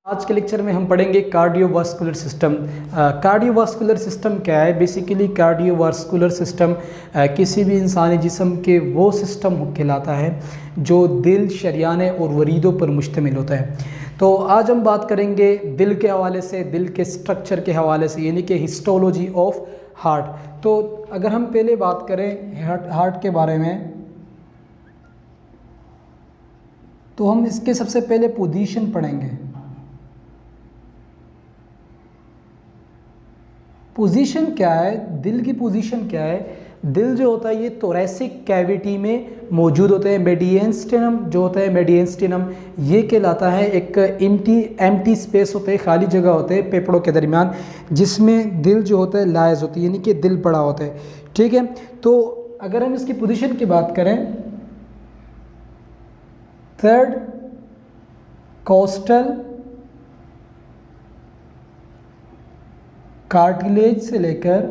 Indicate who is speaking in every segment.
Speaker 1: आज के लेक्चर में हम पढ़ेंगे कार्डियोवास्कुलर सिस्टम। कार्डियोवास्कुलर सिस्टम क्या है? बेसिकली कार्डियोवास्कुलर सिस्टम किसी भी इंसानी जिस्म के वो सिस्टम कहलाता है जो दिल, शरियाने और वरीदों पर मुश्तमिल होता है। तो आज हम बात करेंगे दिल के हवाले से, दिल के स्ट्रक्चर के हवाले से, यानी कि हिस्टोलॉजी ऑफ हार्ट। तो अगर हम पहले बात करें हार्ट के बारे में, तो हम इसके सबसे पहले पोजीशन पढ़ेंगे। पोजीशन क्या है? दिल की पोजीशन क्या है? दिल जो होता है ये थोरैसिक कैविटी में मौजूद होता है। मेडियस्टिनम जो होता है, मेडियस्टिनम ये कहलाता है एक एम्प्टी स्पेस होता है, खाली जगह होता है फेफड़ों के दरमियान, जिसमें दिल जो होता है लाइज होती है, यानी कि दिल पड़ा होता है। ठीक है, तो अगर हम इसकी पोजीशन की बात करें, थर्ड कोस्टल कार्टिलेज से लेकर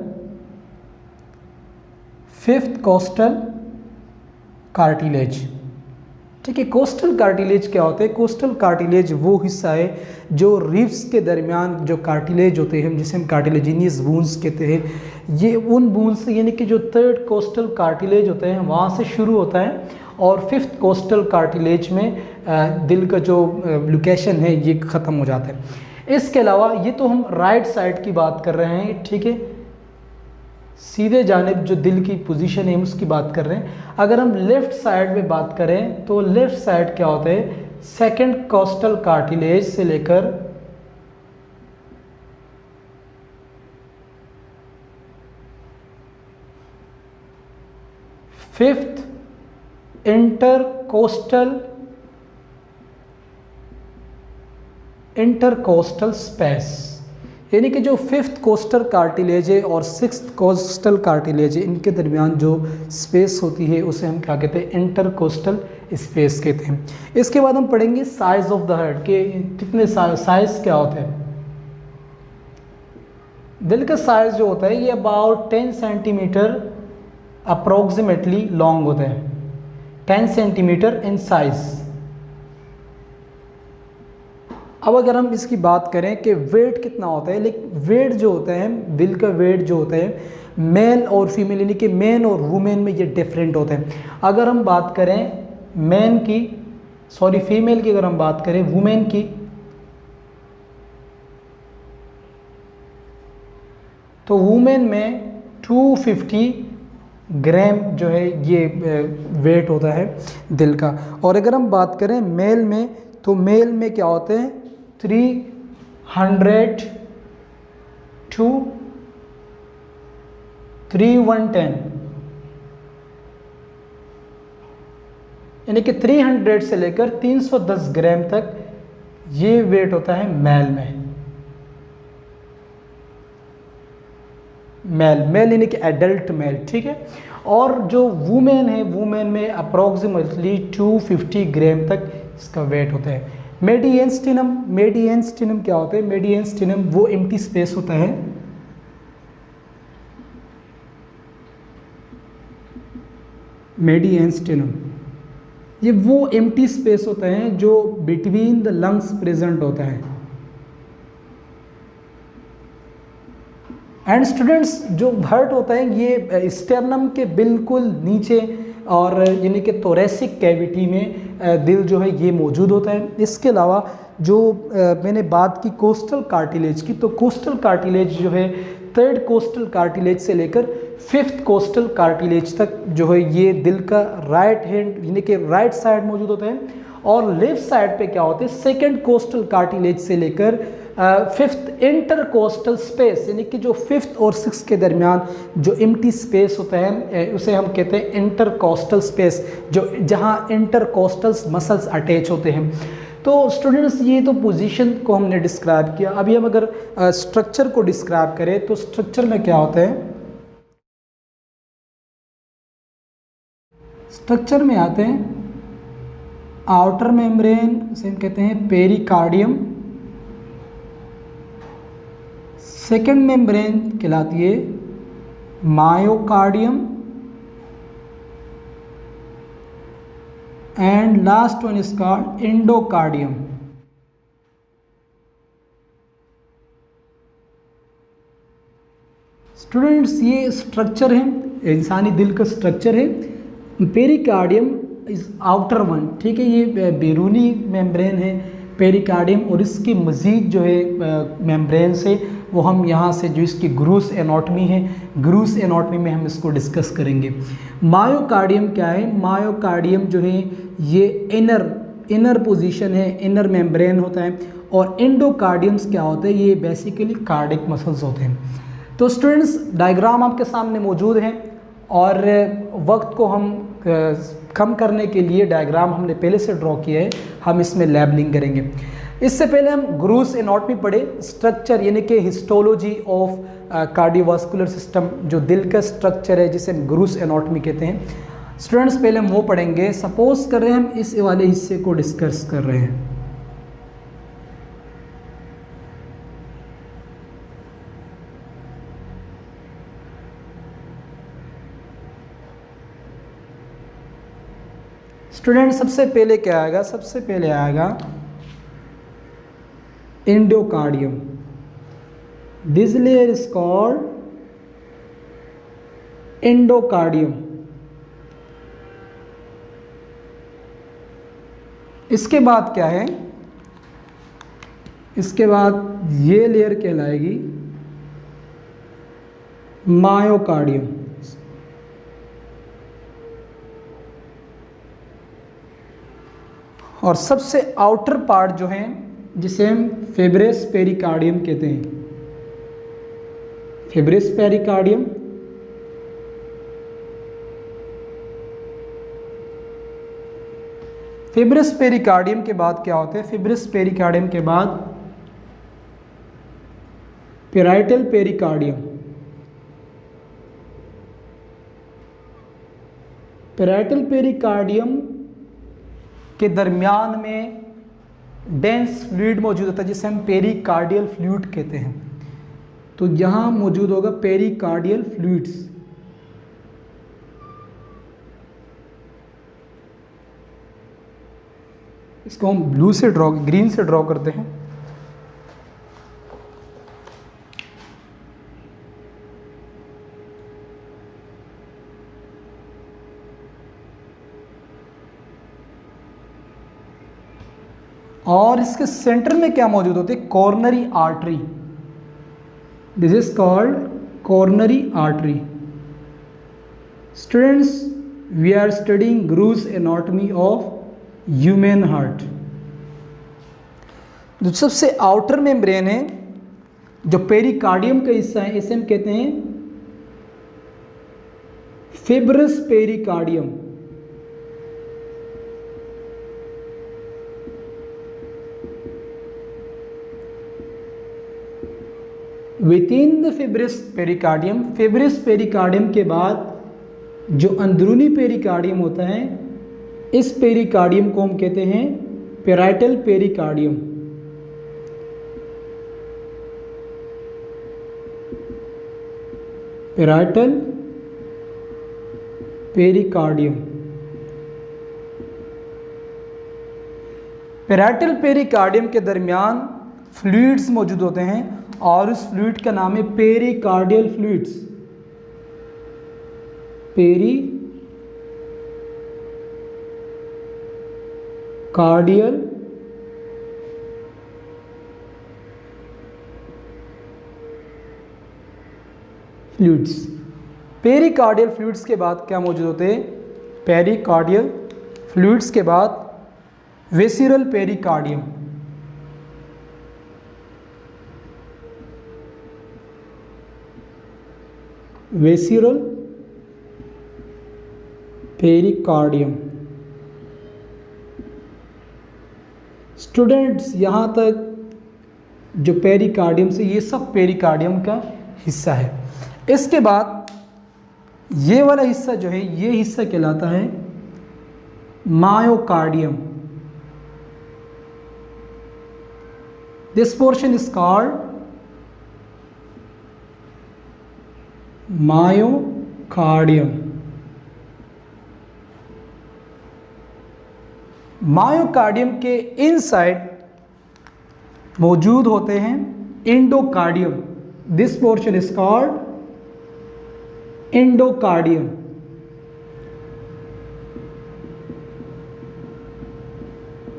Speaker 1: फिफ्थ कोस्टल कार्टिलेज। ठीक है, कोस्टल कार्टिलेज क्या होता है? कोस्टल कार्टिलेज वो हिस्सा है जो रिब्स के दरमियान जो कार्टिलेज होते हैं, जिसे हम कार्टिलेजिनियस बोन्स कहते हैं, ये उन बोन्स से, यानी कि जो थर्ड कोस्टल कार्टिलेज होते हैं वहाँ से शुरू होता है और फिफ्थ कोस्टल कार्टिलेज में दिल का जो लोकेशन है ये ख़त्म हो जाता है। इसके अलावा ये तो हम राइट साइड की बात कर रहे हैं, ठीक है, सीधे जानिब जो दिल की पोजीशन है उसकी बात कर रहे हैं। अगर हम लेफ़्ट साइड में बात करें तो लेफ़्ट साइड क्या होता है? सेकंड कोस्टल कार्टिलेज से लेकर फिफ्थ इंटरकोस्टल स्पेस, यानी कि जो फिफ्थ कोस्टल कार्टिलेज है और सिक्स्थ कोस्टल कार्टिलेज है, इनके दरमियान जो स्पेस होती है उसे हम क्या कहते हैं? इंटरकोस्टल स्पेस कहते हैं। इसके बाद हम पढ़ेंगे साइज ऑफ द हार्ट के कितने साइज क्या होते हैं। दिल का साइज जो होता है ये अबाउट 10 सेंटीमीटर अप्रोक्सीमेटली लॉन्ग होता है, 10 सेंटीमीटर इन साइज। अब अगर हम इसकी बात करें कि वेट कितना होता है, लेकिन वेट जो होता है, दिल का वेट जो होता है मेल और फीमेल, यानी कि मेन और वुमेन में ये डिफरेंट होता है। अगर हम बात करें फीमेल की अगर हम बात करें वुमेन की, तो वुमेन में 250 ग्राम जो है ये वेट होता है दिल का। और अगर हम बात करें मेल में, तो मेल में क्या होते हैं? 300 to 310, यानी कि 300 से लेकर 310 ग्राम तक ये वेट होता है मेल में। मेल यानी कि एडल्ट मेल, ठीक है। और जो वुमेन है, वुमेन में अप्रोक्सीमेटली 250 ग्राम तक इसका वेट होता है। मेडियस्टिनम क्या होता है? मेडियस्टिनम वो एम्प्टी स्पेस होता है, मेडियस्टिनम ये वो एम्प्टी स्पेस होता है जो बिटवीन द लंग्स प्रेजेंट होता है। एंड स्टूडेंट्स, जो हार्ट होता है ये स्टर्नम के बिल्कुल नीचे और यानी कि थोरैसिक कैविटी में दिल जो है ये मौजूद होता है। इसके अलावा जो मैंने बात की कोस्टल कार्टिलेज की, तो कोस्टल कार्टिलेज जो है थर्ड कोस्टल कार्टिलेज से लेकर फिफ्थ कोस्टल कार्टिलेज तक जो है ये दिल का राइट हैंड यानी कि राइट साइड मौजूद होता है। और लेफ्ट साइड पे क्या होते हैं? सेकंड कोस्टल कार्टिलेज से लेकर फिफ्थ इंटरकोस्टल स्पेस, यानी कि जो फिफ्थ और सिक्स के दरमियान जो एम्प्टी स्पेस होता है उसे हम कहते हैं इंटरकोस्टल स्पेस, जो जहां इंटरकोस्टल मसल्स अटैच होते हैं। तो स्टूडेंट्स, ये तो पोजीशन को हमने डिस्क्राइब किया। अभी हम अगर स्ट्रक्चर को डिस्क्राइब करें तो स्ट्रक्चर में क्या होता है? स्ट्रक्चर में आते हैं आउटर मेम्ब्रेन, इसे हम कहते हैं पेरिकार्डियम। सेकेंड मेम्ब्रेन कहलाती है myocardium and last one is called endocardium. Students ये स्ट्रक्चर है, इंसानी दिल का स्ट्रक्चर है। पेरिकार्डियम इज आउटर वन, ठीक है, ये बैरूनी मेम्ब्रेन है पेरिकार्डियम, और इसकी मज़ीद जो है मेम्ब्रेन से वो हम यहाँ से जो इसकी ग्रूस एनाटॉमी है, ग्रूस एनाटॉमी में हम इसको डिस्कस करेंगे। मायोकार्डियम क्या है? मायोकार्डियम जो है ये इनर पोजीशन है, इनर मेम्ब्रेन होता है, और एंडोकार्डियम्स क्या होते हैं? ये बेसिकली कार्डिक मसल्स होते हैं। तो स्टूडेंट्स डायग्राम आपके सामने मौजूद हैं, और वक्त को हम कम करने के लिए डायग्राम हमने पहले से ड्रॉ किया है, हम इसमें लेबलिंग करेंगे। इससे पहले हम ग्रूस एनाटॉमी पढ़े, स्ट्रक्चर यानी कि हिस्टोलॉजी ऑफ कार्डियोवास्कुलर सिस्टम, जो दिल का स्ट्रक्चर है जिसे हम ग्रूस एनाटॉमी कहते हैं। स्टूडेंट्स पहले हम वो पढ़ेंगे। सपोज कर रहे हैं हम इस वाले हिस्से को डिस्कस कर रहे हैं। स्टूडेंट सबसे पहले क्या आएगा? सबसे पहले आएगा endocardium. This layer is called endocardium. इसके बाद क्या है? इसके बाद ये लेयर कहलाएगी मायोकार्डियम। और सबसे आउटर पार्ट जो है जिसे हम फिब्रिस पेरिकार्डियम कहते हैं, फिब्रिस पेरिकार्डियम। फिब्रिस पेरिकार्डियम के बाद क्या होता है? फिब्रिस पेरिकार्डियम के बाद पेराइटल पेरिकार्डियम। पेराइटल पेरिकार्डियम के दरमियान में डेंस फ्लूइड मौजूद होता है जिसे हम पेरिकार्डियल फ्लूइड कहते हैं। तो यहाँ मौजूद होगा पेरिकार्डियल फ्लूइड्स। इसको हम ब्लू से ड्रॉ, ग्रीन से ड्रॉ करते हैं। और इसके सेंटर में क्या मौजूद होते हैं? Coronary artery. This is called coronary artery. Students we are studying gross anatomy of human heart. जो सबसे आउटर मेम्ब्रेन है, जो पेरिकार्डियम का हिस्सा है, इसे हम कहते हैं fibrous pericardium. With in the fibrous pericardium, fibrous pericardium के बाद जो अंदरूनी पेरिकार्डियम होता है, इस पेरिकार्डियम को हम कहते हैं parietal pericardium. Parietal pericardium. Parietal pericardium के दरमियान फ्लूइड्स मौजूद होते हैं, और उस फ्लूइड का नाम है pericardial fluids. Pericardial fluids. Pericardial fluids के बाद क्या मौजूद होते हैं? पेरिकार्डियल फ्लूइड्स के बाद visceral pericardium. Visceral pericardium. Students यहाँ तक जो पेरिकार्डियम से, ये सब पेरिकार्डियम का हिस्सा है। इसके बाद ये वाला हिस्सा जो है, ये हिस्सा कहलाता है myocardium. This portion is called myocardium. Myocardium के इनसाइड मौजूद होते हैं endocardium. This portion is called endocardium,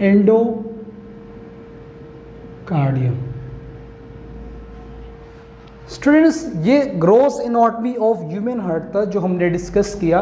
Speaker 1: endocardium. Students, ये gross anatomy of human heart था जो हमने डिस्कस किया।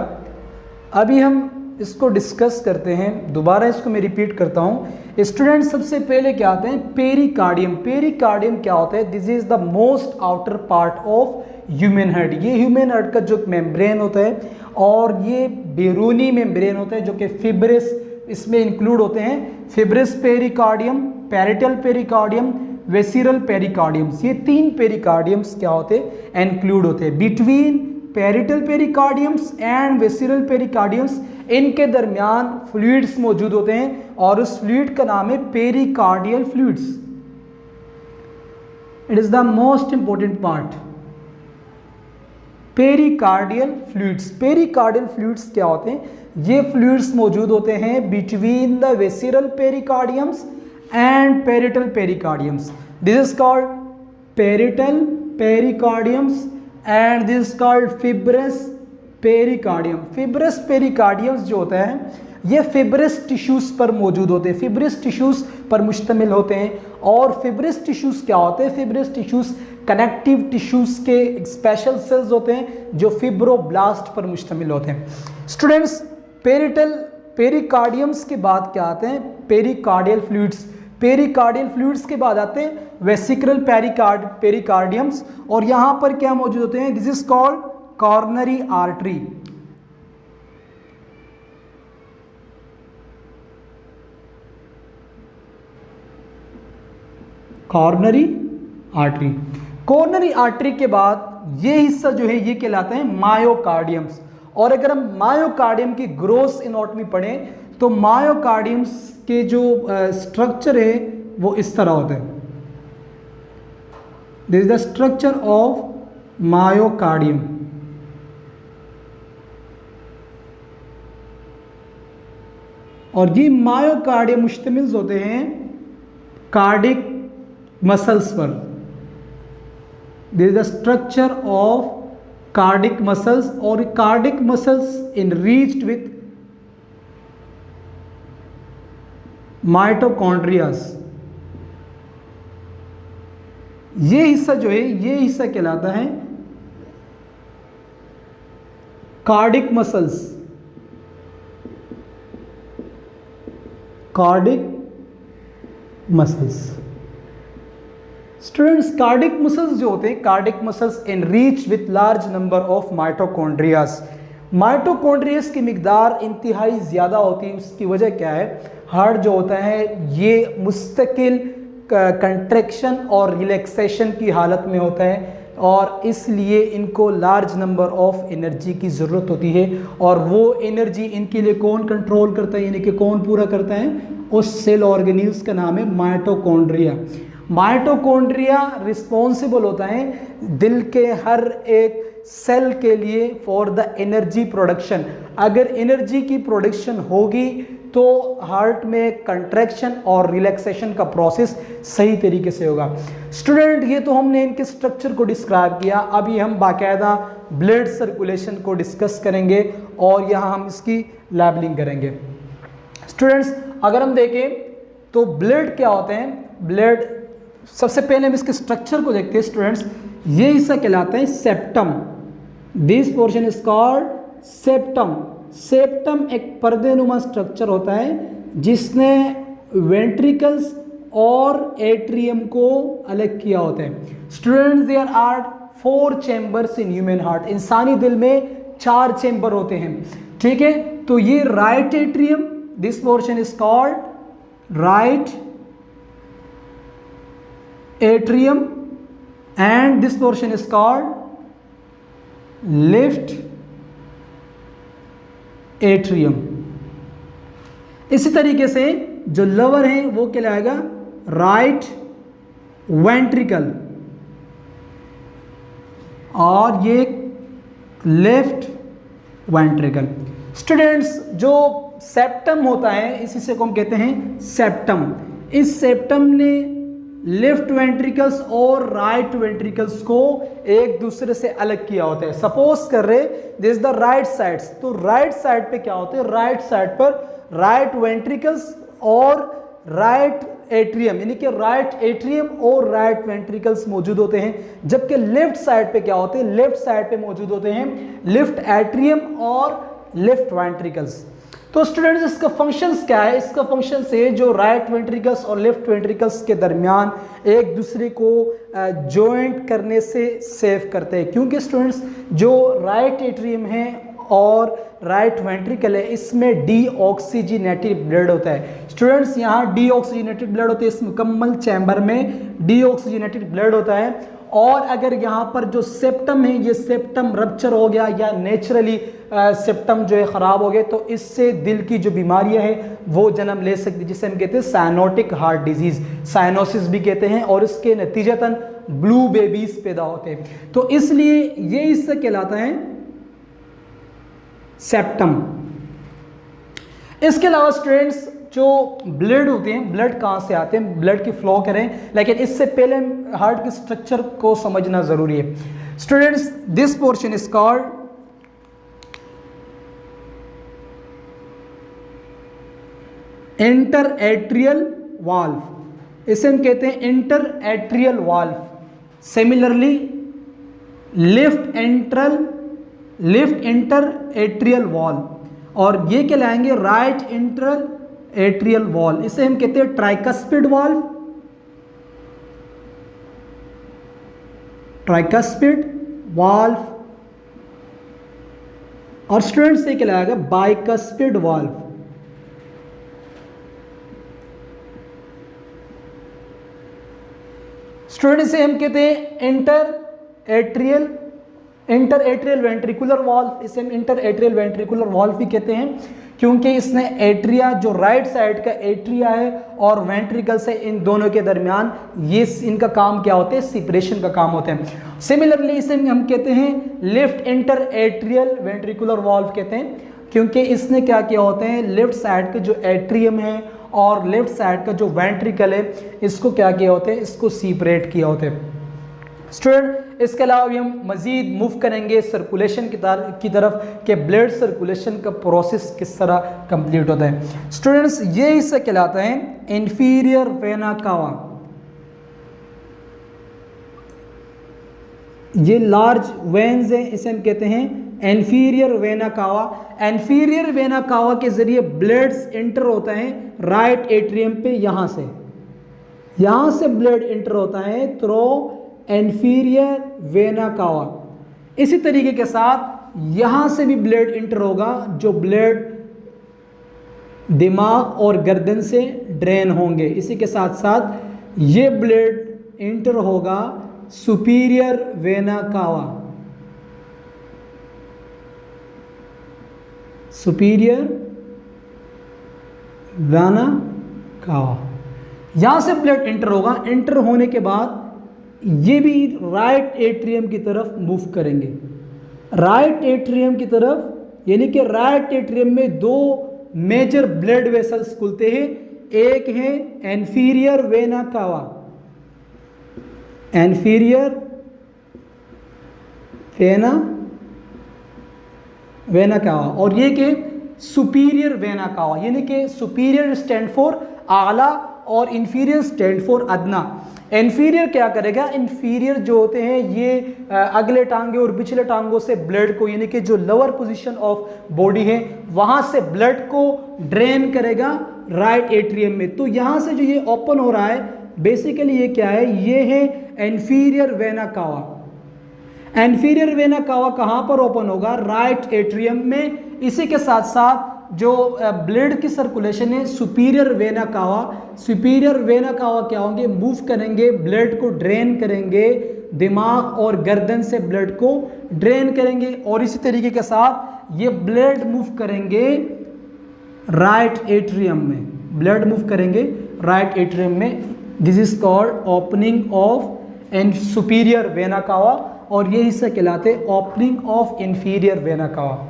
Speaker 1: अभी हम इसको डिस्कस करते हैं, दोबारा इसको मैं रिपीट करता हूँ। स्टूडेंट्स, सबसे पहले क्या आते हैं? पेरिकार्डियम। पेरिकार्डियम क्या होता है? This is the most outer part of human heart. ये ह्यूमन हार्ट का जो मेम्ब्रेन होता है, और ये बैरूनी मेम्ब्रेन होता है जो कि फिब्रिस इसमें इंक्लूड होते हैं। फिब्रिस पेरिकार्डियम, पैरेटल पेरिकार्डियम, वेसिरल पेरिकार्डियम्स, ये 3 पेरिकार्डियम्स क्या होते हैं? इंक्लूड होते हैं। बिटवीन पैरेटल पेरिकार्डियम्स एंड वेसिरल पेरिकार्डियम्स, इनके दरमियान फ्लूइड्स मौजूद होते हैं, और उस फ्लूइड का नाम है pericardial fluids. It is the most important part, pericardial fluids. Pericardial fluids क्या होते हैं? ये फ्लूइड्स मौजूद होते हैं between the visceral pericardiums and parietal pericardiums. This is called parietal pericardiums and this is called fibrous pericardium. Fibrous pericardiums जो होता है ये फिब्रस टिश्यूज पर मौजूद होते हैं, फिब्रस टिश्यूज पर मुश्तमिल होते हैं। और फिब्रस टिश्यूज क्या होते हैं? फिब्रस टिश्यूज कनेक्टिव टिश्यूज के स्पेशल सेल्स होते हैं जो फिब्रोब्लास्ट पर मुश्तमिल होते हैं। स्टूडेंट्स, पेरिकार्डियम्स के बाद क्या आते हैं? Pericardial fluids. पेरिकार्डियल फ्लूइड्स के बाद आते हैं वेसिकुलर पेरिकार्डियम्स, और यहाँ पर क्या मौजूद होते हैं? This is called coronary artery. Coronary artery. Coronary artery के बाद ये हिस्सा जो है ये कहलाता है मायोकार्डियम्स। और अगर हम मायोकार्डियम की ग्रोस एनाटॉमी पढ़ें तो मायोकार्डियम्स के जो स्ट्रक्चर है वो इस तरह होते हैं। This is the structure of myocardium. और ये मायोकार्डियम मुश्तमिल होते हैं कार्डिक मसल्स पर। This is the structure of cardiac muscles, और cardiac muscles enriched with mitochondrias. ये हिस्सा जो है ये हिस्सा कहलाता है cardiac muscles. Cardiac muscles. Students, cardiac muscles जो होते हैं, cardiac muscles enrich with large number of mitochondrias. Mitochondrias की मिकदार इंतहाई ज़्यादा होती है। उसकी वजह क्या है? हार्ट जो होता है ये मुस्तकिल कंट्रैक्शन और रिलैक्सेशन की हालत में होता है, और इसलिए इनको लार्ज नंबर ऑफ एनर्जी की ज़रूरत होती है। और वो एनर्जी इनके लिए कौन कंट्रोल करता है, यानी कि कौन पूरा करता है? उस सेल ऑर्गेन्यूल्स का नाम है माइटोकॉन्ड्रिया। माइटोकॉन्ड्रिया रिस्पॉन्सिबल होता है दिल के हर एक सेल के लिए फॉर द एनर्जी प्रोडक्शन। अगर एनर्जी की प्रोडक्शन होगी तो हार्ट में कंट्रैक्शन और रिलैक्सेशन का प्रोसेस सही तरीके से होगा। स्टूडेंट, ये तो हमने इनके स्ट्रक्चर को डिस्क्राइब किया। अभी हम बाकायदा ब्लड सर्कुलेशन को डिस्कस करेंगे और यहाँ हम इसकी लेबलिंग करेंगे। स्टूडेंट्स, अगर हम देखें तो ब्लड क्या होते हैं? ब्लड, सबसे पहले हम इसके स्ट्रक्चर को देखते हैं। स्टूडेंट्स, ये हिस्सा कहलाता है septum. This portion is called septum. Septum एक पर्देनुमा स्ट्रक्चर होता है जिसने वेंट्रिकल्स और एट्रियम को अलग किया होता है। Students, there are 4 chambers in human heart. इंसानी दिल में 4 चैम्बर होते हैं, ठीक है। तो ये right atrium, this portion is called right atrium and this portion is called left atrium। इसी तरीके से जो लवर है वो कहलाएगा राइट वेंट्रिकल और ये लेफ्ट वेंट्रिकल। स्टूडेंट्स, जो सेप्टम होता है इसी से को हम कहते हैं सेप्टम। इस सेप्टम ने लेफ्ट वेंट्रिकल्स और राइट वेंट्रिकल्स को एक दूसरे से अलग किया होता है। सपोज कर रहे दिस द राइट साइड्स, तो राइट साइड पे क्या होते हैं, राइट साइड पर राइट वेंट्रिकल्स और राइट एट्रियम, यानी कि राइट एट्रियम और राइट वेंट्रिकल्स मौजूद होते हैं, जबकि लेफ्ट साइड पे क्या होते हैं, लेफ्ट साइड पे मौजूद होते हैं लेफ्ट एट्रियम और लेफ्ट वेंट्रिकल्स। तो स्टूडेंट्स इसका फंक्शंस क्या है, इसका फंक्शन से जो राइट वेंट्रिकल्स और लेफ्ट वेंट्रिकल्स के दरमियान एक दूसरे को जॉइंट करने से सेव करते हैं, क्योंकि स्टूडेंट्स जो राइट एट्रियम है और राइट वेंट्रिकल है इसमें डीऑक्सीजनेटेड ब्लड होता है। स्टूडेंट्स यहाँ डीऑक्सीजनेटेड ब्लड होता है, इस मुकम्मल चैम्बर में डीऑक्सीजनेटेड ब्लड होता है। और अगर यहाँ पर जो सेप्टम है ये सेप्टम रप्चर हो गया या नेचुरली सेप्टम जो है ख़राब हो गए तो इससे दिल की जो बीमारियां हैं वो जन्म ले सकती है, जिसे हम कहते हैं साइनोटिक हार्ट डिजीज़, साइनोसिस भी कहते हैं, और इसके नतीजतन ब्लू बेबीज पैदा होते हैं। तो इसलिए ये इससे कहलाता है सेप्टम। इसके अलावा स्टूडेंट्स जो ब्लड होते हैं, ब्लड कहाँ से आते हैं, ब्लड की फ्लो करें, लेकिन इससे पहले हार्ट के स्ट्रक्चर को समझना ज़रूरी है। Students this portion is called inter atrial valve, इसे हम कहते हैं inter atrial valve. Similarly left inter atrial wall, और ये कहलाएंगे राइट इंटर एट्रियल वॉल, इसे हम कहते हैं ट्राइकस्पिड वाल्व, ट्राइकस्पिड वाल्व, और स्टूडेंट्स से कहलाएगा बाइकस्पिड वाल्व। स्टूडेंट इसे हम कहते हैं इंटर एट्रियल वेंट्रिकुलर वाल्व, इसे हम इंटर एट्रियल वेंट्रिकुलर वाल्व भी कहते हैं, क्योंकि इसने एट्रिया जो राइट साइड का एट्रिया है और वेंट्रिकल्स है इन दोनों के दरमियान ये इनका काम क्या होता है, सिपरेशन का काम होता है। सिमिलरली इसे हम कहते हैं left inter atrial ventricular valve कहते हैं, क्योंकि इसने क्या किया होता है, लेफ्ट साइड का जो एट्रियम है और लेफ्ट साइड का जो वेंट्रिकल है इसको क्या किया होता है, इसको सेपरेट किया होता है। स्टूडेंट इसके अलावा भी हम मज़ीद मूव करेंगे सर्कुलेशन की तरफ कि ब्लड सर्कुलेशन का प्रोसेस किस तरह कंप्लीट होता है। स्टूडेंट्स ये हिस्सा कहलाता है इंफीरियर वेना कावा, ये लार्ज वेन्स हैं, इसे हम कहते हैं inferior vena cava. Inferior vena cava के ज़रिए ब्लड्स इंटर होता है राइट एट्रियम पे, यहाँ से ब्लड इंटर होता है थ्रू इंफीरियर वेना कावा। इसी तरीके के साथ यहाँ से भी ब्लड इंटर होगा, जो ब्लड दिमाग और गर्दन से ड्रेन होंगे। इसी के साथ साथ ये ब्लड इंटर होगा superior vena cava, superior vena cava, यहाँ से ब्लड इंटर होगा। इंटर होने के बाद ये भी राइट एट्रियम की तरफ मूव करेंगे, राइट एट्रियम की तरफ, यानी कि राइट एट्रियम में दो मेजर ब्लड वेसल्स खुलते हैं, एक है inferior vena cava, inferior vena cava, और ये के सुपीरियर वेना कावा, यानी कि सुपीरियर स्टैंड फॉर आला और इंफीरियर स्टैंड फॉर अदना। इंफीरियर क्या करेगा, इंफीरियर जो होते हैं ये अगले टांगे और पिछले टांगों से ब्लड को, यानी कि जो लोअर पोजीशन ऑफ बॉडी है वहां से ब्लड को ड्रेन करेगा राइट एट्रियम में। तो यहाँ से जो ये ओपन हो रहा है बेसिकली ये क्या है, ये है inferior vena cava. Inferior vena cava कहाँ पर ओपन होगा, राइट एट्रियम में। इसी के साथ साथ जो ब्लड की सर्कुलेशन है superior vena cava, superior vena cava क्या होंगे, मूव करेंगे, ब्लड को ड्रेन करेंगे, दिमाग और गर्दन से ब्लड को ड्रेन करेंगे, और इसी तरीके के साथ ये ब्लड मूव करेंगे राइट एट्रियम में, ब्लड मूव करेंगे राइट एट्रियम में। This is called opening of and superior vena cava, और ये हिस्सा कहलाते हैं opening of inferior vena cava.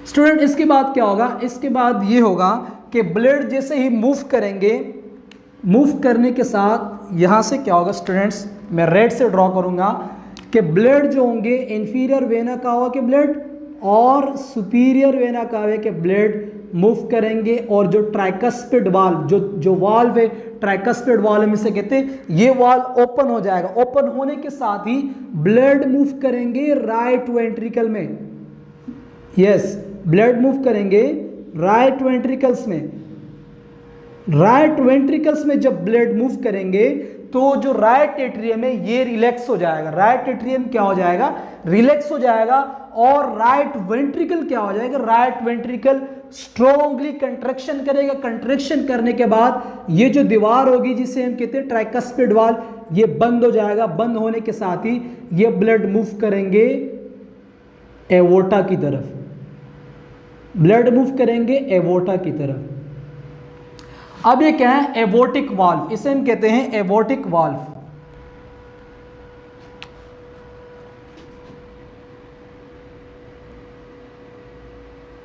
Speaker 1: Student इसके बाद क्या होगा, इसके बाद ये होगा कि ब्लड जैसे ही मूव करेंगे, मूव करने के साथ यहाँ से क्या होगा स्टूडेंट्स, मैं रेड से ड्रॉ करूँगा कि ब्लड जो होंगे इंफीरियर वेना कावा के ब्लड और सुपीरियर वेना कावा के ब्लड मूव करेंगे, और जो ट्राइकस्पिड वाल्व, जो वाल्व है ट्राइकस्पिड वाल्व में से कहते हैं, ये वाल्व ओपन हो जाएगा। ओपन होने के साथ ही ब्लड मूव करेंगे राइट वेंट्रिकल में। यस, ब्लड मूव करेंगे राइट वेंट्रिकल्स में। राइट वेंट्रिकल्स में जब ब्लड मूव करेंगे तो जो राइट एट्रियम है ये रिलैक्स हो जाएगा। राइट एट्रियम क्या हो जाएगा, रिलैक्स हो जाएगा, और राइट वेंट्रिकल क्या हो जाएगा, राइट वेंट्रिकल स्ट्रॉन्गली कंट्रैक्शन करेगा। कंट्रैक्शन करने के बाद ये जो दीवार होगी जिसे हम कहते हैं ट्राइकस्पिड वाल्व, ये बंद हो जाएगा। बंद होने के साथ ही ये ब्लड मूव करेंगे एवोर्टा की तरफ। ब्लड मूव करेंगे एवोर्टा की तरफ। अब ये क्या है, एवोर्टिक वाल्व, इसे हम कहते हैं aortic valve.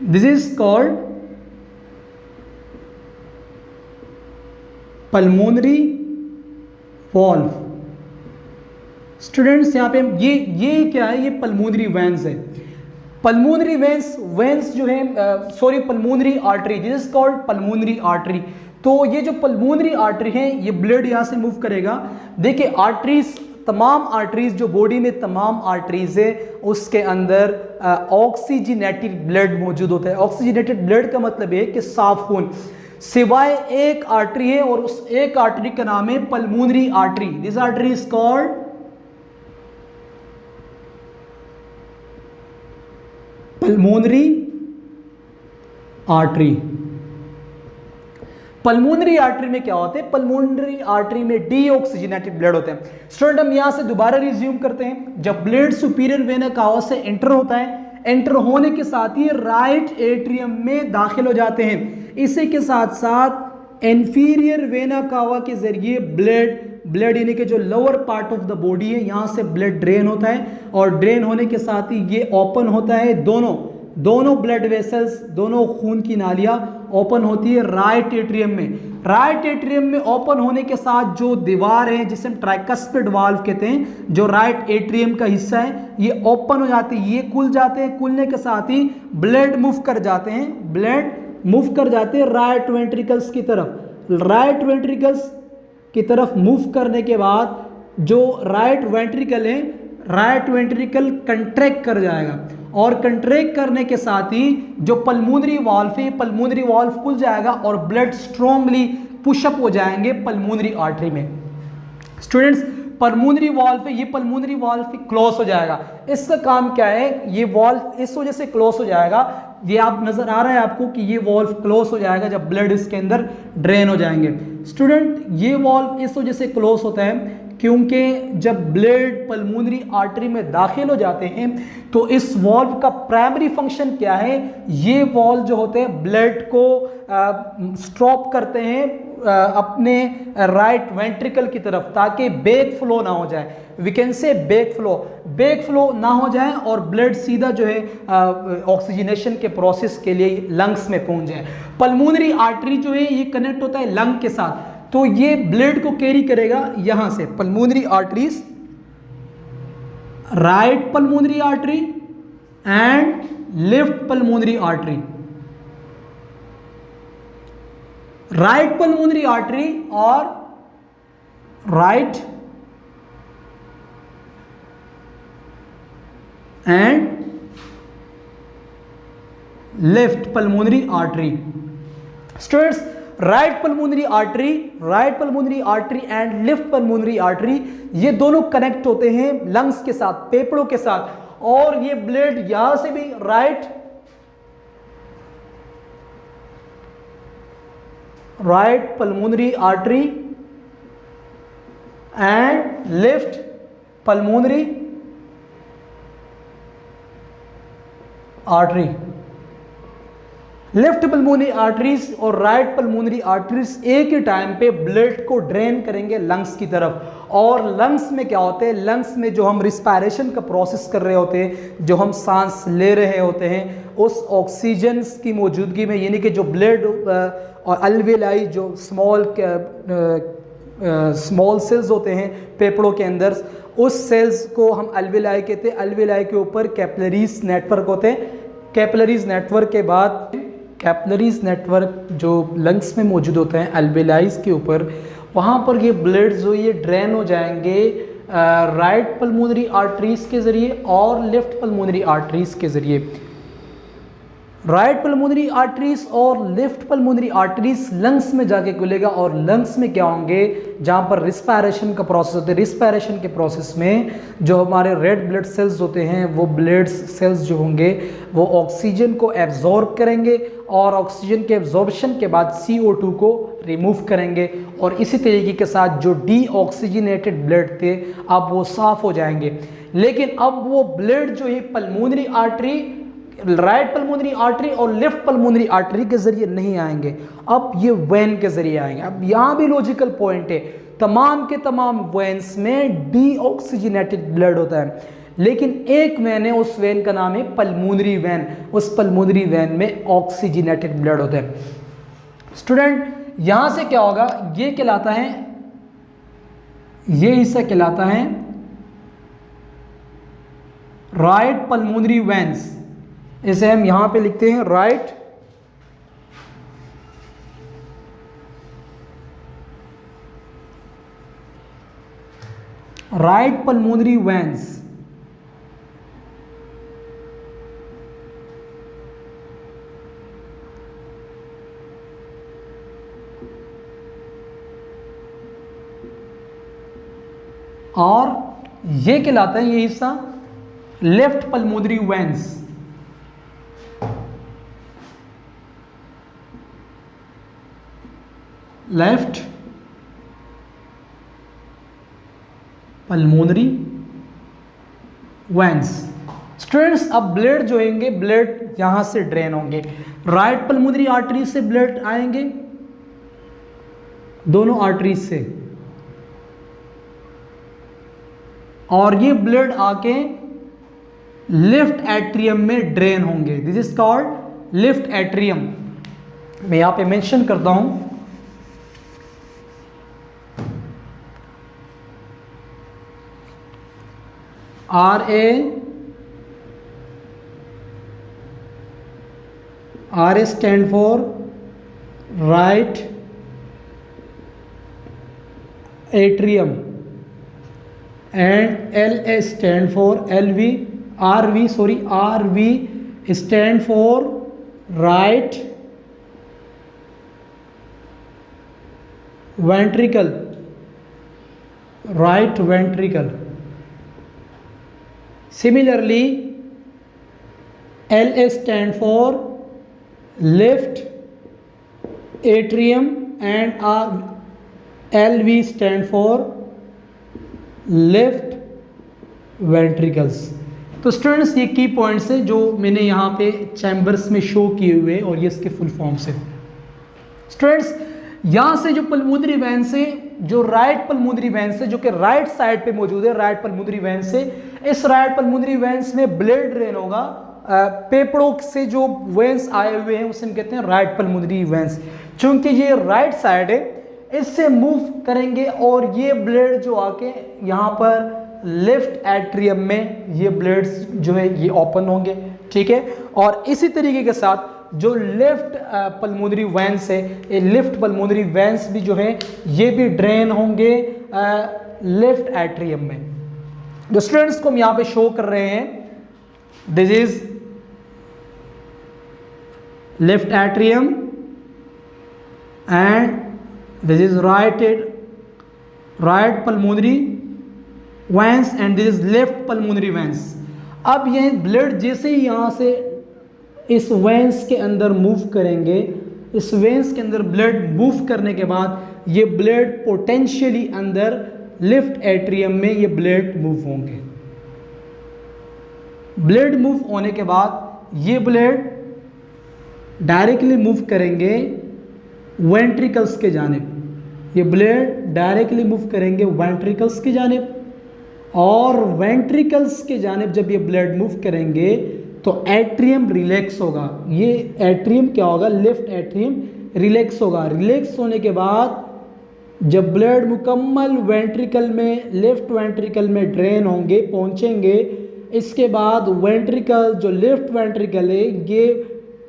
Speaker 1: This is called pulmonary valve. Students यहाँ पे ये क्या है, ये पल्मोनरी वेन्स है। पल्मोनरी वेन्स जो है, sorry pulmonary artery, this is called pulmonary artery. तो ये जो पल्मोनरी आर्टरी है ये ब्लड यहाँ से मूव करेगा। देखिए आर्टरीज, तमाम आर्टरीज जो बॉडी में तमाम आर्टरीज है उसके अंदर ऑक्सीजनेटेड ब्लड मौजूद होता है। ऑक्सीजनेटेड ब्लड का मतलब है कि साफ खून, सिवाय एक आर्टरी है और उस एक आर्टरी का नाम है pulmonary artery. This artery is called pulmonary artery. Pulmonary artery में क्या होते हैं, पल्मोनरी आर्टरी में डीऑक्सीजनेटेड ब्लड होते हैं। स्टूडेंट हम यहां से दोबारा रिज्यूम करते हैं। जब ब्लड सुपीरियर वेना कावा से एंटर होता है, एंटर होने के साथ ही राइट एट्रियम में दाखिल हो जाते हैं। इसी के साथ साथ इंफीरियर वेना कावा के जरिए ब्लड यानी कि जो lower part of the body है यहां से ब्लड ड्रेन होता है, और ड्रेन होने के साथ ही ये ओपन होता है। दोनों ब्लड वेसल्स, दोनों खून की नालियां ओपन होती है राइट एट्रियम में। राइट एट्रियम में ओपन होने के साथ जो दीवार है जिसे हम ट्राइकस्पिड वाल्व कहते हैं, जो राइट एट्रियम का हिस्सा है, ये ओपन हो जाते हैं, ये खुल जाते हैं। खुलने के साथ ही ब्लड मूव कर जाते हैं राइट वेंट्रिकल्स की तरफ। राइट वेंट्रिकल्स की तरफ मूव करने के बाद जो राइट वेंट्रिकल है, राइट वेंट्रिकल कंट्रैक्ट कर जाएगा, और कंट्रैक्ट करने के साथ ही जो पल्मोनरी वाल्व है, पल्मोनरी वाल्व खुल जाएगा और ब्लड स्ट्रांगली पुशअप हो जाएंगे पल्मोनरी आर्टरी में। स्टूडेंट्स पल्मोनरी वाल्व है, ये पल्मोनरी वाल्व क्लोज हो जाएगा। इसका काम क्या है, ये वाल्व इस वजह से क्लोज हो जाएगा, ये आप नजर आ रहा है आपको कि ये वाल्व क्लोज हो जाएगा जब ब्लड इसके अंदर ड्रेन हो जाएंगे। स्टूडेंट ये वाल्व इस वजह से क्लोज होता है क्योंकि जब ब्लड पल्मोनरी आर्टरी में दाखिल हो जाते हैं तो इस वाल्व का प्राइमरी फंक्शन क्या है, ये वाल्व जो होते हैं ब्लड को स्टॉप करते हैं अपने राइट वेंट्रिकल की तरफ, ताकि बैक फ्लो ना हो जाए। We can say back flow ना हो जाए और ब्लड सीधा जो है ऑक्सीजनेशन के प्रोसेस के लिए लंग्स में पहुंच जाए। पल्मोनरी आर्टरी जो है ये कनेक्ट होता है लंग के साथ, तो ये ब्लड को कैरी करेगा यहां से। Pulmonary arteries, right pulmonary artery and left pulmonary artery. Right pulmonary artery और right and left pulmonary artery. Students right pulmonary artery and left pulmonary artery ये दोनों कनेक्ट होते हैं लंग्स के साथ, फेफड़ों के साथ, और ये ब्लड यहां से भी right pulmonary artery and left pulmonary artery. Left pulmonary arteries और राइट पल्मोनरी आर्टरीज एक ही टाइम पे ब्लड को ड्रेन करेंगे लंग्स की तरफ। और लंग्स में क्या होते हैं, लंग्स में जो हम रिस्पायरेशन का प्रोसेस कर रहे होते हैं, जो हम सांस ले रहे होते हैं, उस ऑक्सीजन की मौजूदगी में, यानी कि जो ब्लड और अल्वेलाई जो स्मॉल स्मॉल सेल्स होते हैं फेफड़ों के अंदर, उस सेल्स को हम अल्वेलाई कहते हैं। अल्वेलाई के ऊपर कैपिलरीज नेटवर्क होते हैं। कैपिलरीज नेटवर्क के बाद कैपिलरीज नेटवर्क जो लंग्स में मौजूद होते हैं अल्वेलाइज के ऊपर, वहाँ पर ये ब्लड जो ये ड्रेन हो जाएंगे राइट पल्मोनरी आर्टरीज के ज़रिए और लेफ्ट पल्मोनरी आर्टरीज के ज़रिए। राइट पल्मोनरी आर्टरीज और लेफ्ट पल्मोनरी आर्टरीज लंग्स में जाके खुलेगा और लंग्स में क्या होंगे, जहाँ पर रिस्पायरेशन का प्रोसेस होता है, रिस्पायरेशन के प्रोसेस में जो हमारे रेड ब्लड सेल्स होते हैं वो ब्लड सेल्स जो होंगे वो ऑक्सीजन को एब्जॉर्ब करेंगे और ऑक्सीजन के एब्जॉर्प्शन के बाद CO2 को रिमूव करेंगे और इसी तरीके के साथ जो डीऑक्सीजनेटेड ब्लड थे अब वो साफ हो जाएंगे। लेकिन अब वो ब्लड जो है pulmonary artery, right pulmonary artery और लेफ्ट पल्मोनरी आर्टरी के जरिए नहीं आएंगे, अब ये वेन के जरिए आएंगे। अब यहाँ भी लॉजिकल पॉइंट है, तमाम के तमाम वेन्स में डीऑक्सीजनेटेड ब्लड होता है, लेकिन एक वेन है, उस वेन का नाम है पल्मोनरी वेन। उस पल्मोनरी वेन में ऑक्सीजनेटेड ब्लड होता है। स्टूडेंट यहाँ से क्या होगा, ये कहलाता है, ये हिस्सा कहलाता है राइट पल्मोनरी वेन्स। इसे हम यहां पे लिखते हैं राइट पल्मोनरी वेन्स। और ये कहलाता है, ये हिस्सा left pulmonary veins. Left pulmonary veins. Students अब ब्लड जो होंगे, ब्लड यहां से ड्रेन होंगे, राइट पल्मोनरी आर्टरी से ब्लड आएंगे, दोनों आर्टरीज से, और ये ब्लड आके लेफ्ट एट्रियम में ड्रेन होंगे। This is called left atrium. मैं यहां पे मेंशन करता हूं, RA stand for right atrium and LA stand for RV stand for right ventricle, right ventricle. Similarly, LA stand for left atrium and LV stand for left ventricles. तो students ये की points है जो मैंने यहाँ पे चैम्बर्स में show किए हुए और ये इसके फुल फॉर्म्स है। स्टूडेंट्स यहाँ से जो पल्मोनरी वेन से, जो राइट पल्मोनरी वेन से, जो कि राइट साइड पे मौजूद है, राइट पल्मोनरी वेन से, इस राइट पल्मोनरी वेन्स में ब्लड ड्रेन होगा। पेपड़ों से जो वेन्स आए हुए हैं उसे हम कहते हैं राइट पल्मोनरी वेन्स। चूंकि ये राइट साइड है, इससे मूव करेंगे और ये ब्लड जो आके यहाँ पर लेफ्ट एट्रियम में ये ब्लड्स जो है ये ओपन होंगे, ठीक है। और इसी तरीके के साथ जो लेफ्ट पल्मोनरी वेन्स है, ये लेफ्ट पल्मोनरी वेन्स भी जो है ये भी ड्रेन होंगे लेफ्ट एट्रियम में। जो स्टूडेंट्स को हम यहाँ पे शो कर रहे हैं, this is left atrium and this is right pulmonary veins and this is left pulmonary veins. अब ये ब्लड जैसे ही यहाँ से इस वेन्स के अंदर मूव करेंगे, इस वेन्स के अंदर ब्लड मूव करने के बाद ये ब्लड पोटेंशियली अंदर लेफ्ट एट्रियम में ये ब्लड मूव होंगे। ब्लड मूव होने के बाद ये ब्लड डायरेक्टली मूव करेंगे वेंट्रिकल्स के जानिब। ये ब्लड डायरेक्टली मूव करेंगे वेंट्रिकल्स की जानिब, और वेंट्रिकल्स के जानिब जब ये ब्लड मूव करेंगे तो एट्रियम रिलैक्स होगा। ये एट्रियम क्या होगा, लेफ्ट एट्रियम रिलैक्स होगा। रिलैक्स होने के बाद जब ब्लड मुकम्मल वेंट्रिकल में, लेफ्ट वेंट्रिकल में ड्रेन होंगे, पहुंचेंगे, इसके बाद वेंट्रिकल, जो लेफ्ट वेंट्रिकल है ये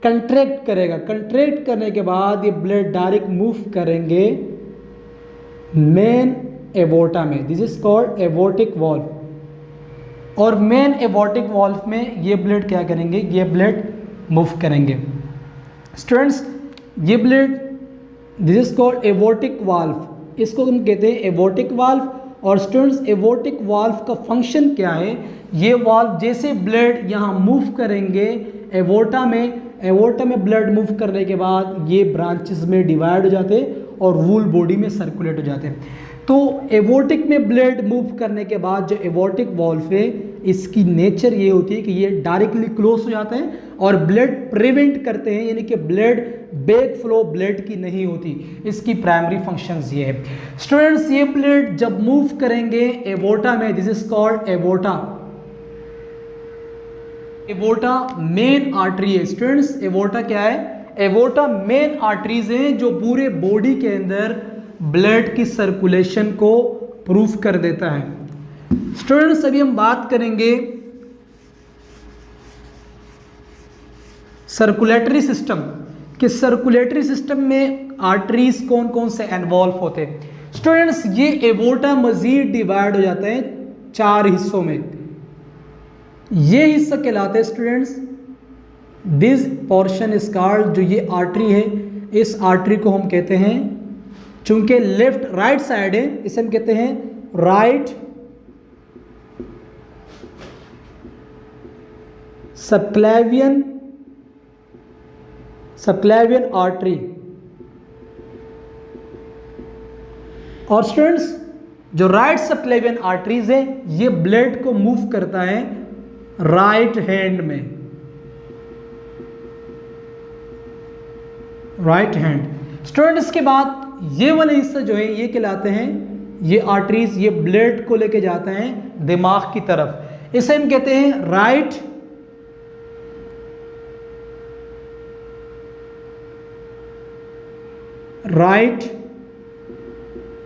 Speaker 1: कंट्रैक्ट करेगा। कंट्रैक्ट करने के बाद ये ब्लड डायरेक्ट मूव करेंगे मेन एवोर्टा में, this is called aortic valve. और मेन एवोर्टिक वॉल्व में ये ब्लड क्या करेंगे, ये ब्लड मूव करेंगे। स्टूडेंट्स ये blood, this is called aortic valve, इसको हम कहते हैं एवोर्टिक वाल्व। और स्टूडेंट्स एवोर्टिक वाल्व का फंक्शन क्या है, ये वाल्व जैसे ब्लड यहाँ मूव करेंगे एवोर्टा में ब्लड मूव करने के बाद ये ब्रांचेस में डिवाइड हो जाते हैं और वूल बॉडी में सर्कुलेट हो जाते हैं। तो एवोर्टिक में ब्लड मूव करने के बाद जो एवोर्टिक वॉल्व है इसकी नेचर ये होती है कि ये डायरेक्टली क्लोज हो जाते हैं और ब्लड प्रिवेंट करते हैं, यानी कि ब्लड बैक फ्लो ब्लड की नहीं होती। इसकी प्राइमरी फंक्शंस ये है। स्टूडेंट्स ये ब्लड जब मूव करेंगे एवोर्टा में, this is called aorta. Aorta main artery है। स्टूडेंट्स एवोर्टा क्या है, एवोर्टा मेन आर्टरीज हैं जो पूरे बॉडी के अंदर ब्लड की सर्कुलेशन को प्रूफ कर देता है। स्टूडेंट्स अभी हम बात करेंगे सर्कुलेटरी सिस्टम, कि सर्कुलेटरी सिस्टम में आर्टरीज कौन कौन से इन्वॉल्व होते हैं। स्टूडेंट्स ये एवोर्टा मजीद डिवाइड हो जाता है 4 हिस्सों में। ये हिस्सा कहलाते हैं students, this portion is called, जो ये आर्टरी है इस आर्टरी को हम कहते हैं, चूंकि लेफ्ट राइट साइड है इसे हम कहते हैं राइट सबक्लेवियन आर्टरी। और स्टूडेंट्स जो राइट सबक्लेवियन आर्टरीज है ये ब्लड को मूव करता है राइट हैंड में, राइट हैंड। स्टूडेंट इसके बाद ये वाला हिस्सा जो है ये कहलाते हैं, ये आर्टरीज ये ब्लड को लेके जाते हैं दिमाग की तरफ, इसे हम कहते हैं right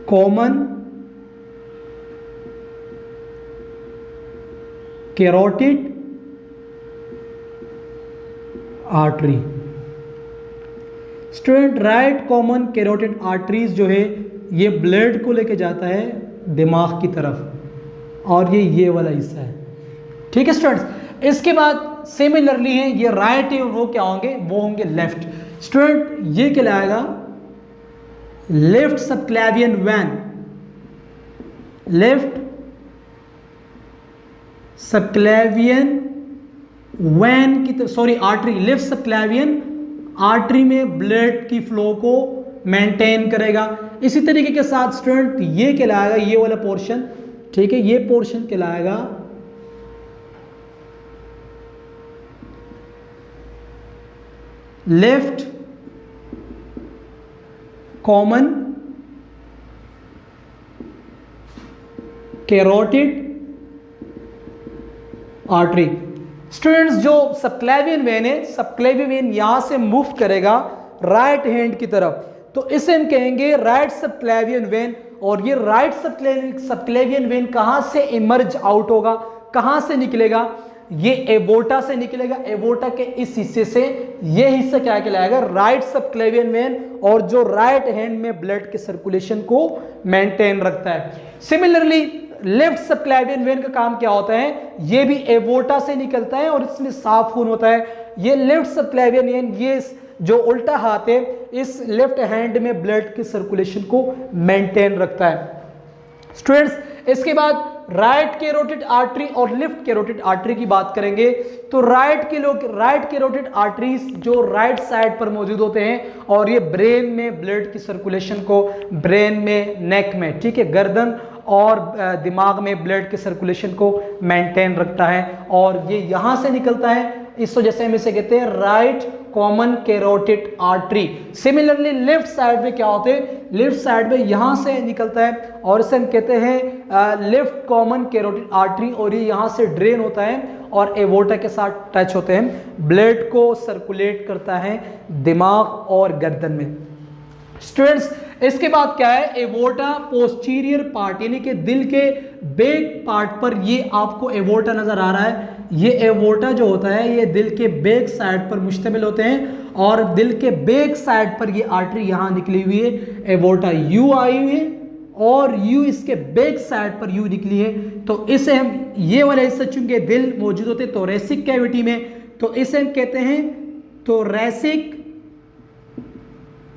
Speaker 1: common carotid artery. Student right common carotid arteries जो है ये ब्लड को लेके जाता है दिमाग की तरफ और ये वाला हिस्सा है, ठीक है स्टूडेंट्स। इसके बाद सिमिलरली है ये राइट है, वो क्या होंगे, वो होंगे लेफ्ट। स्टूडेंट ये कहलाएगा left subclavian vein, left subclavian vein की, sorry artery, left subclavian artery में ब्लड की फ्लो को मेंटेन करेगा। इसी तरीके के साथ स्टूडेंट ये कहलाएगा, ये वाला पोर्शन, ठीक है, ये पोर्शन कहलाएगा left common carotid artery. Students जो सबक्लेवियन वेन है, सबक्लेवियन वेन यहां से मूव करेगा राइट हैंड की तरफ, तो इसे हम कहेंगे राइट सबक्लेवियन वेन। और ये राइट सबक्लेवियन वेन कहां से इमर्ज आउट होगा, कहां से निकलेगा, ये एवोर्टा से निकलेगा। एवोर्टा के इस हिस्से से, ये हिस्सा क्या कहलाएगा, राइट सबक्लेवियन वेन, और जो राइट हैंड में ब्लड के सर्कुलेशन को मेंटेन रखता है। सिमिलरली लेफ्ट सबक्लेवियन वेन का काम क्या होता है, ये भी एवोर्टा से निकलता है और इसमें साफ खून होता है। ये लेफ्ट सबक्लेवियन वेन, ये जो उल्टा हाथ है इस लेफ्ट हैंड में ब्लड के सर्कुलेशन को मेंटेन रखता है। स्टूडेंट्स इसके बाद राइट कैरोटिड आर्टरी और लेफ्ट कैरोटिड आर्टरी की बात करेंगे, तो राइट कैरोटिड आर्टरीज जो राइट साइड पर मौजूद होते हैं और ये ब्रेन में ब्लड की सर्कुलेशन को, ब्रेन में, नेक में, ठीक है, गर्दन और दिमाग में ब्लड के सर्कुलेशन को मेंटेन रखता है और ये यहाँ से निकलता है, इस वजह से हम इसे कहते हैं right common carotid artery. Similarly left side में क्या होते हैं, लेफ्ट साइड में यहाँ से निकलता है और इसे हम कहते हैं लेफ्ट कॉमन कैरोटिड आर्टरी, और ये यहाँ से ड्रेन होता है और एवोर्टा के साथ टच होते हैं, ब्लड को सर्कुलेट करता है दिमाग और गर्दन में। स्टूडेंट्स इसके बाद क्या है, एवोर्टा पोस्टीरियर पार्ट, यानी कि दिल के बैक पार्ट पर ये आपको एवोर्टा नजर आ रहा है। ये एवोर्टा जो होता है ये दिल के बैक साइड पर मुश्तमिल होते हैं और दिल के बैक साइड पर ये आर्टरी यहां निकली हुई है, एवोर्टा यू आई हुई है और यू इसके बैक साइड पर यू निकली है। तो इसे हम ये वाला हिस्सा चूंकि दिल मौजूद होते हैं थोरैसिक कैविटी में, तो इसे हम कहते हैं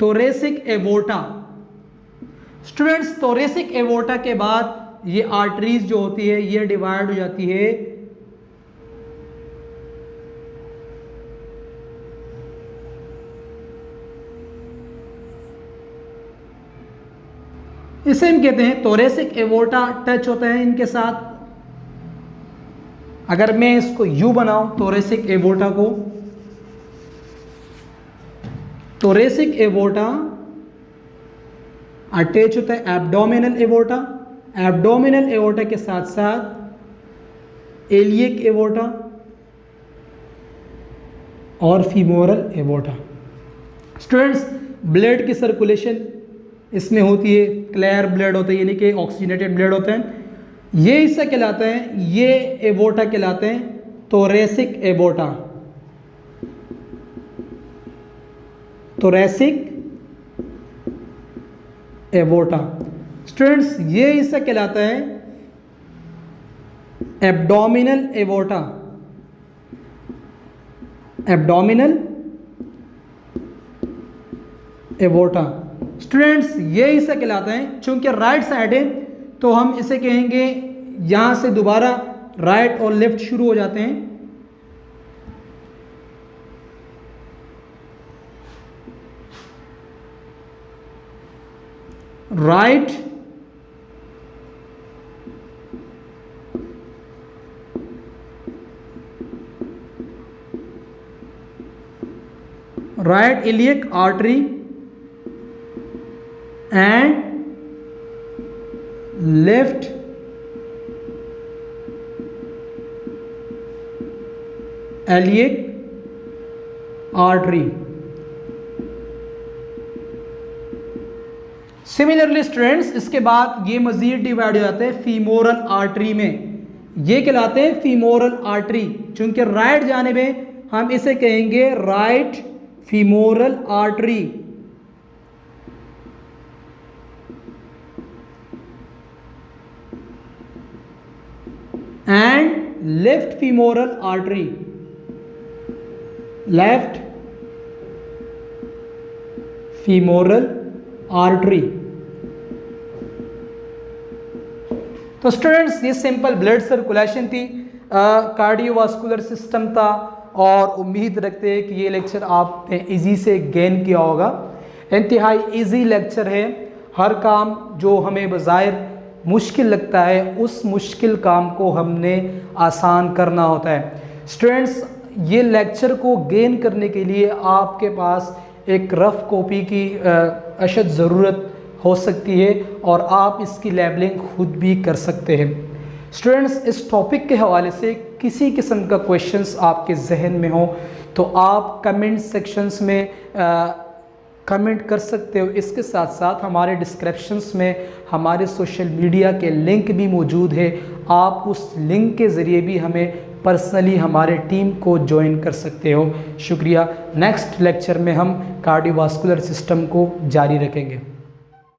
Speaker 1: thoracic aorta. Students thoracic aorta के बाद ये आर्टरीज जो होती है ये डिवाइड हो जाती है इसे हम कहते हैं थोरैसिक एवोर्टा टच होता है इनके साथ। अगर मैं इसको यू बनाऊं थोरैसिक एवोर्टा को, थोरैसिक एवोर्टा अटैच होता है एब्डोमिनल एवोर्टा, एब्डोमिनल एवोर्टा के साथ साथ एलियक एवोर्टा और फीमोरल एवोर्टा। स्टूडेंट्स ब्लड की सर्कुलेशन इसमें होती है, क्लियर ब्लड होता है यानी कि ऑक्सीजनेटेड ब्लड होते हैं। ये हिस्सा कहलाता है, ये एवोर्टा कहलाते हैं thoracic aorta, thoracic aorta. Students ये हिस्सा कहलाता है abdominal aorta, abdominal aorta. Students ये हिस्सा कहलाता है, चूंकि राइट साइड है तो हम इसे कहेंगे, यहां से दोबारा राइट और लेफ्ट शुरू हो जाते हैं। Right right iliac artery and left iliac artery. Similarly students इसके बाद ये मजीद डिवाइड हो जाते हैं फीमोरल आर्टरी में, ये कहलाते हैं फीमोरल आर्टरी। चूंकि राइट जानिब है हम इसे कहेंगे right femoral artery and left femoral artery, left femoral artery. तो स्टूडेंट्स ये सिंपल ब्लड सर्कुलेशन थी, कार्डियोवास्कुलर सिस्टम था और उम्मीद रखते हैं कि ये लेक्चर आपने इजी से गेन किया होगा। इंतहाई इजी लेक्चर है, हर काम जो हमें बज़ाहिर मुश्किल लगता है उस मुश्किल काम को हमने आसान करना होता है। स्टूडेंट्स ये लेक्चर को गेन करने के लिए आपके पास एक रफ़ कॉपी की अशद ज़रूरत हो सकती है और आप इसकी लेबलिंग खुद भी कर सकते हैं। स्टूडेंट्स इस टॉपिक के हवाले से किसी किस्म का क्वेश्चंस आपके जहन में हो तो आप कमेंट सेक्शंस में कमेंट कर सकते हो। इसके साथ साथ हमारे डिस्क्रिप्शंस में हमारे सोशल मीडिया के लिंक भी मौजूद है, आप उस लिंक के ज़रिए भी हमें पर्सनली हमारे टीम को ज्वाइन कर सकते हो। शुक्रिया। नेक्स्ट लेक्चर में हम कार्डियोवास्कुलर सिस्टम को जारी रखेंगे।